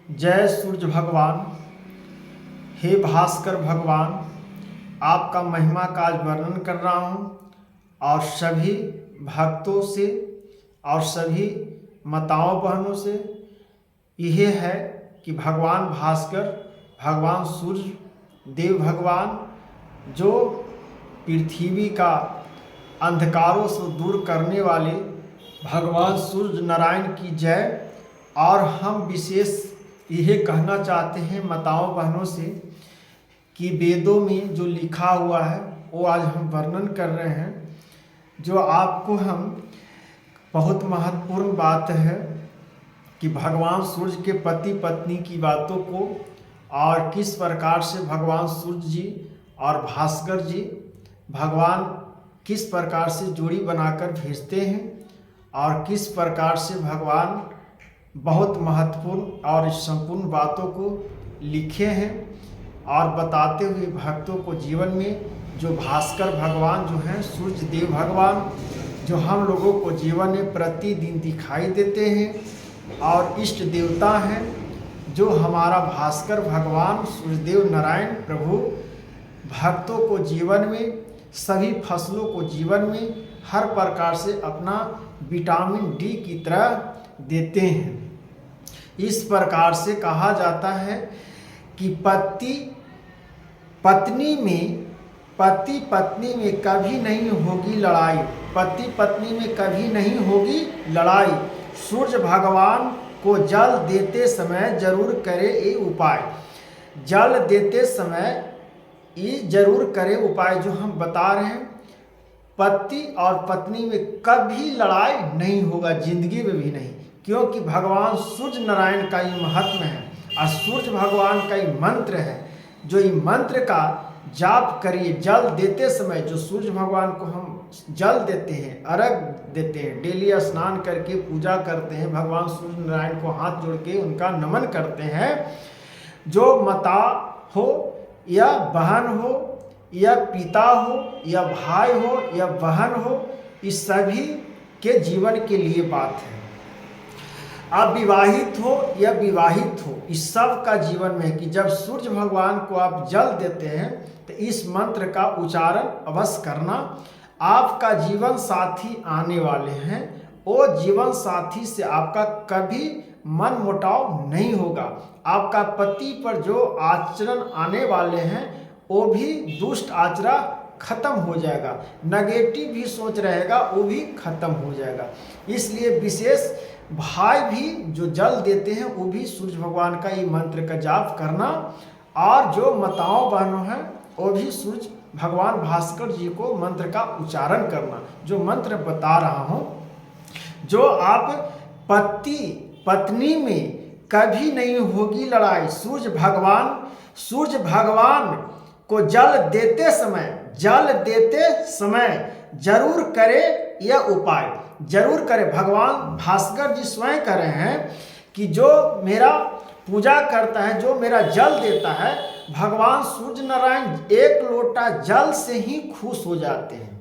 जय सूर्य भगवान। हे भास्कर भगवान, आपका महिमा का आज वर्णन कर रहा हूँ और सभी भक्तों से और सभी माताओं बहनों से यह है कि भगवान भास्कर, भगवान सूर्य देव भगवान जो पृथ्वी का अंधकारों से दूर करने वाले भगवान सूर्य नारायण की जय। और हम विशेष यह कहना चाहते हैं माताओं बहनों से कि वेदों में जो लिखा हुआ है वो आज हम वर्णन कर रहे हैं, जो आपको हम बहुत महत्वपूर्ण बात है कि भगवान सूर्य के पति पत्नी की बातों को और किस प्रकार से भगवान सूर्य जी और भास्कर जी भगवान किस प्रकार से जोड़ी बनाकर भेजते हैं और किस प्रकार से भगवान बहुत महत्वपूर्ण और संपूर्ण बातों को लिखे हैं और बताते हुए भक्तों को जीवन में जो भास्कर भगवान जो हैं, सूर्य देव भगवान जो हम लोगों को जीवन में प्रतिदिन दिखाई देते हैं और इष्ट देवता हैं, जो हमारा भास्कर भगवान सूर्यदेव नारायण प्रभु भक्तों को जीवन में सभी फसलों को जीवन में हर प्रकार से अपना विटामिन डी की तरह देते हैं। इस प्रकार से कहा जाता है कि पति पत्नी में कभी नहीं होगी लड़ाई, पति पत्नी में कभी नहीं होगी लड़ाई। सूर्य भगवान को जल देते समय जरूर करे ये उपाय, जल देते समय ये जरूर करे उपाय जो हम बता रहे हैं। पति और पत्नी में कभी लड़ाई नहीं होगा, जिंदगी में भी नहीं, क्योंकि भगवान सूर्य नारायण का ये महत्व है और सूर्य भगवान का ये मंत्र है। जो ये मंत्र का जाप करिए जल देते समय, जो सूर्य भगवान को हम जल देते हैं, अर्घ देते हैं, डेली स्नान करके पूजा करते हैं, भगवान सूर्य नारायण को हाथ जोड़ के उनका नमन करते हैं। जो माता हो या बहन हो या पिता हो या भाई हो या बहन हो, इस सभी के जीवन के लिए बात है। आप विवाहित हो या विवाहित हो, इस सब का जीवन में है कि जब सूर्य भगवान को आप जल देते हैं तो इस मंत्र का उच्चारण अवश्य करना। आपका जीवन साथी आने वाले हैं, वो जीवन साथी से आपका कभी मन मुटाव नहीं होगा। आपका पति पर जो आचरण आने वाले हैं वो भी दुष्ट आचरण खत्म हो जाएगा, नेगेटिव भी सोच रहेगा वो भी खत्म हो जाएगा। इसलिए विशेष भाई भी जो जल देते हैं वो भी सूर्य भगवान का ये मंत्र का जाप करना, और जो माताओं बहनों हैं वो भी सूर्य भगवान भास्कर जी को मंत्र का उच्चारण करना। जो मंत्र बता रहा हूँ, जो आप पति पत्नी में कभी नहीं होगी लड़ाई। सूर्य भगवान को जल देते समय जरूर करे यह उपाय, जरूर करे। भगवान भास्कर जी स्वयं कह रहे हैं कि जो मेरा पूजा करता है, जो मेरा जल देता है, भगवान सूर्य नारायण एक लोटा जल से ही खुश हो जाते हैं।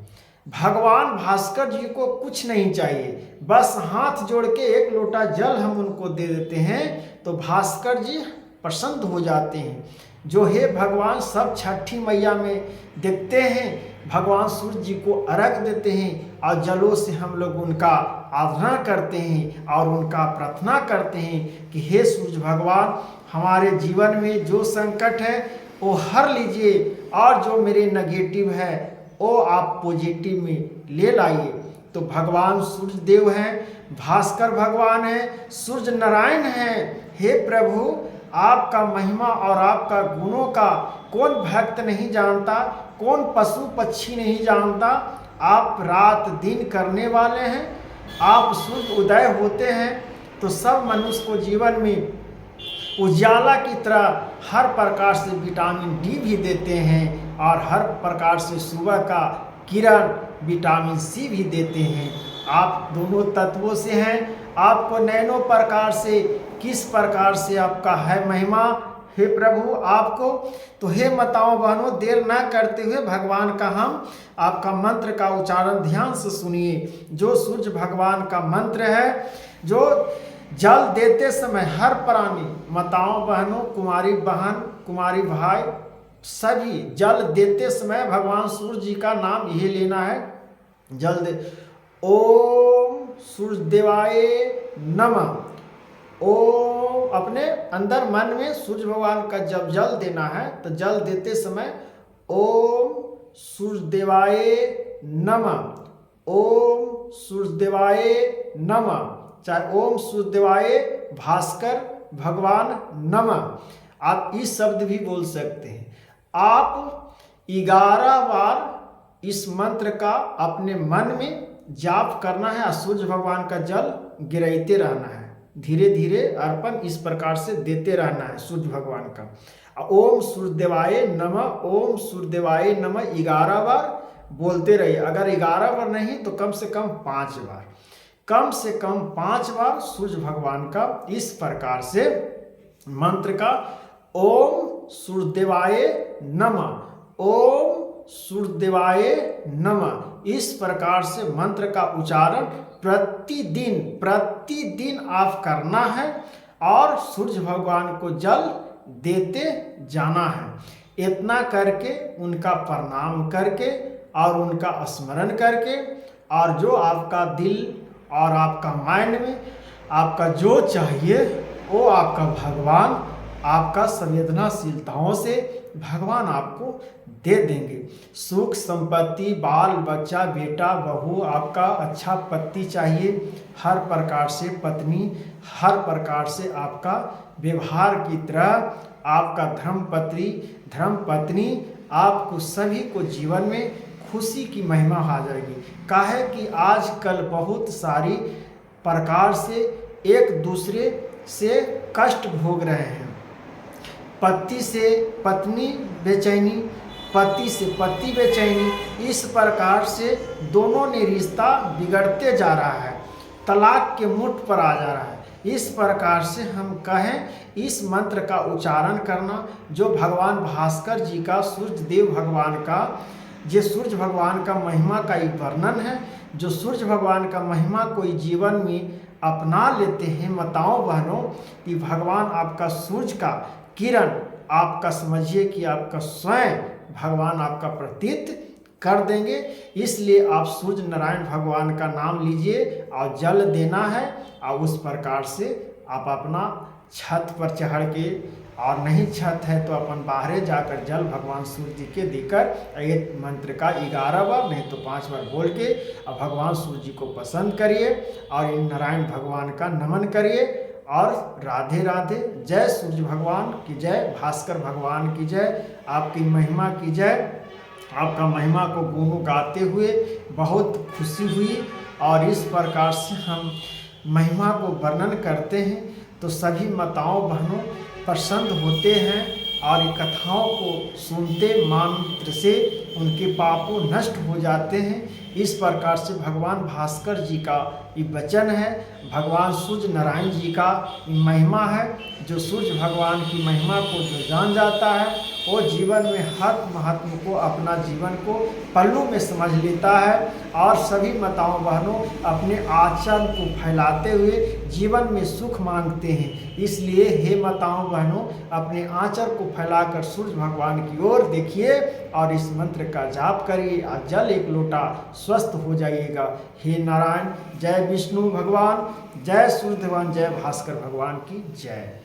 भगवान भास्कर जी को कुछ नहीं चाहिए, बस हाथ जोड़ के एक लोटा जल हम उनको दे देते हैं तो भास्कर जी प्रसन्न हो जाते हैं। जो हे भगवान सब छठी मैया में देखते हैं, भगवान सूर्य जी को अर्घ देते हैं और जलों से हम लोग उनका आराधना करते हैं और उनका प्रार्थना करते हैं कि हे सूर्य भगवान, हमारे जीवन में जो संकट है वो हर लीजिए और जो मेरे नेगेटिव है वो आप पॉजिटिव में ले लाइए। तो भगवान सूर्य देव हैं, भास्कर भगवान हैं, सूर्य नारायण हैं। हे प्रभु, आपका महिमा और आपका गुणों का कौन भक्त नहीं जानता, कौन पशु पक्षी नहीं जानता। आप रात दिन करने वाले हैं, आप सूर्य उदय होते हैं तो सब मनुष्य को जीवन में उजाला की तरह हर प्रकार से विटामिन डी भी देते हैं और हर प्रकार से सुबह का किरण विटामिन सी भी देते हैं। आप दोनों तत्वों से हैं, आपको नैनो प्रकार से किस प्रकार से आपका है महिमा हे प्रभु आपको। तो हे माताओं बहनों, देर ना करते हुए भगवान का हम आपका मंत्र का उच्चारण ध्यान से सुनिए। जो सूर्य भगवान का मंत्र है, जो जल देते समय हर प्राणी, माताओं बहनों, कुमारी बहन, कुमारी भाई, सभी जल देते समय भगवान सूर्य जी का नाम यही लेना है। जल दे ओम सूर्य देवाय नमः। ओम अपने अंदर मन में सूर्य भगवान का जब जल देना है तो जल देते समय ओम सूर्य देवाय नमः, ओम सूर्य देवाय नमः, चाहे ओम सूर्य देवाय भास्कर भगवान नमः। आप इस शब्द भी बोल सकते हैं। आप 11 बार इस मंत्र का अपने मन में जाप करना है और सूर्य भगवान का जल गिराते रहना है। धीरे धीरे अर्पण इस प्रकार से देते रहना है सूर्य भगवान का। ओम सूर्यदेवाय नमः, ओम सूर्यदेवाय नमः 11 बार बोलते रहिए। अगर 11 बार नहीं तो कम से कम 5 बार, कम से कम 5 बार सूर्य भगवान का इस प्रकार से मंत्र का ओम सूर्यदेवाय नमः, ओम सूर्यदेवाय नमः इस प्रकार से मंत्र का उच्चारण प्रतिदिन आप करना है और सूर्य भगवान को जल देते जाना है। इतना करके उनका प्रणाम करके और उनका स्मरण करके और जो आपका दिल और आपका माइंड में आपका जो चाहिए वो आपका भगवान आपका संवेदनाशीलताओं से भगवान आपको दे देंगे। सुख संपत्ति, बाल बच्चा, बेटा बहू, आपका अच्छा पति चाहिए, हर प्रकार से पत्नी, हर प्रकार से आपका व्यवहार की तरह आपका धर्मपत्नी आपको सभी को जीवन में खुशी की महिमा आ जाएगी। काहे कि आजकल बहुत सारी प्रकार से एक दूसरे से कष्ट भोग रहे हैं। पति से पत्नी बेचैनी, पति से पति बेचैनी, इस प्रकार से दोनों ने रिश्ता बिगड़ते जा रहा है, तलाक के मुठ पर आ जा रहा है। इस प्रकार से हम कहें इस मंत्र का उच्चारण करना जो भगवान भास्कर जी का, सूर्य देव भगवान का, जो सूर्य भगवान का महिमा का एक वर्णन है। जो सूर्य भगवान का महिमा कोई जीवन में अपना लेते हैं माताओं बहनों, कि भगवान आपका सूर्य का किरण आपका समझिए कि आपका स्वयं भगवान आपका प्रतीत कर देंगे। इसलिए आप सूर्य नारायण भगवान का नाम लीजिए और जल देना है और उस प्रकार से आप अपना छत पर चढ़ के, और नहीं छत है तो अपन बाहर जाकर जल भगवान सूर्य जी के देकर एक मंत्र का 11 बार नहीं तो 5 बार बोल के और भगवान सूर्य जी को पसंद करिए और इन नारायण भगवान का नमन करिए। और राधे राधे। जय सूर्य भगवान की जय, भास्कर भगवान की जय, आपकी महिमा की जय। आपका महिमा को गुण गाते हुए बहुत खुशी हुई और इस प्रकार से हम महिमा को वर्णन करते हैं तो सभी माताओं बहनों प्रसन्न होते हैं और कथाओं को सुनते मात्र से उनके पापों नष्ट हो जाते हैं। इस प्रकार से भगवान भास्कर जी का ये वचन है, भगवान सूर्य नारायण जी का महिमा है। जो सूर्य भगवान की महिमा को जो जान जाता है वो जीवन में हर महत्व को, अपना जीवन को पल्लू में समझ लेता है और सभी माताओं बहनों अपने आचरण को फैलाते हुए जीवन में सुख मांगते हैं। इसलिए हे माताओं बहनों अपने आचरण को फैलाकर सूर्य भगवान की ओर देखिए और इस मंत्र का जाप करिए और जल एक लोटा स्वस्थ हो जाइएगा। हे नारायण, जय विष्णु भगवान, जय सूर्य भगवान, जय भास्कर भगवान की जय।